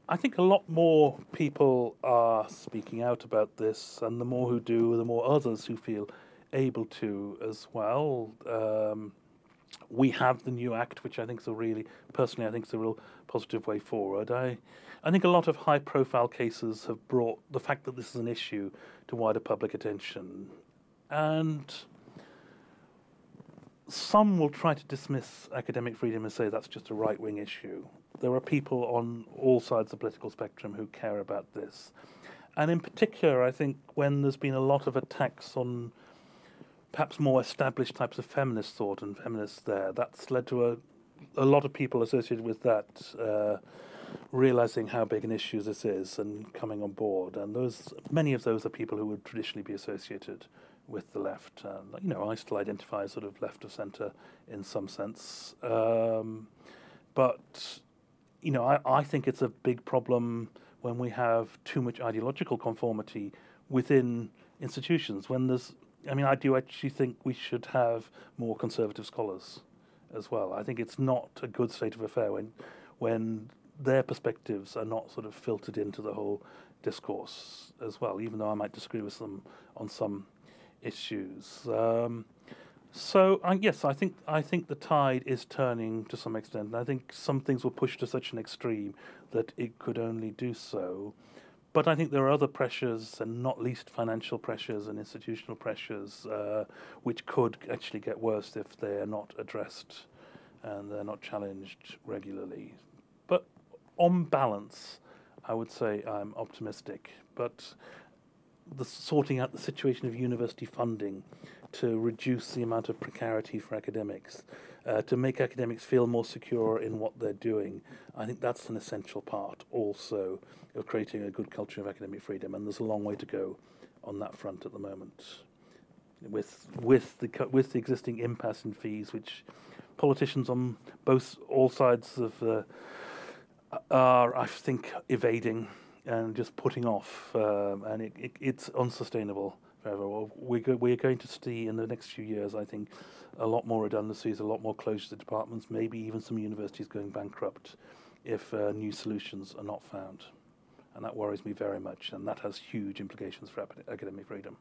I think a lot more people are speaking out about this, and the more who do, the more others who feel able to as well. We have the new act, which I think is a really, personally, I think is a real positive way forward. I think a lot of high-profile cases have brought the fact that this is an issue to wider public attention, and some will try to dismiss academic freedom and say that's just a right-wing issue. There are people on all sides of the political spectrum who care about this. And in particular, I think when there's been a lot of attacks on perhaps more established types of feminist thought and feminists there, that's led to a lot of people associated with that realizing how big an issue this is and coming on board. And many of those are people who would traditionally be associated with the left. I still identify as sort of left of centre in some sense. But I think it's a big problem when we have too much ideological conformity within institutions. I do actually think we should have more conservative scholars as well. I think it's not a good state of affair when their perspectives are not sort of filtered into the whole discourse as well, even though I might disagree with them on some issues. Yes, I think the tide is turning to some extent, and I think some things were pushed to such an extreme that it could only do so. But I think there are other pressures, and not least financial pressures and institutional pressures, which could actually get worse if they are not addressed and they're not challenged regularly. But on balance, I would say I'm optimistic. But sorting out the situation of university funding to reduce the amount of precarity for academics, to make academics feel more secure in what they're doing, I think that's an essential part also of creating a good culture of academic freedom, and there's a long way to go on that front at the moment. With the existing impasse in fees, which politicians on all sides of are, I think, evading and just putting off, and it's unsustainable forever. We're going to see in the next few years, I think, a lot more redundancies, a lot more closures of departments, maybe even some universities going bankrupt if new solutions are not found. And that worries me very much, and that has huge implications for academic freedom.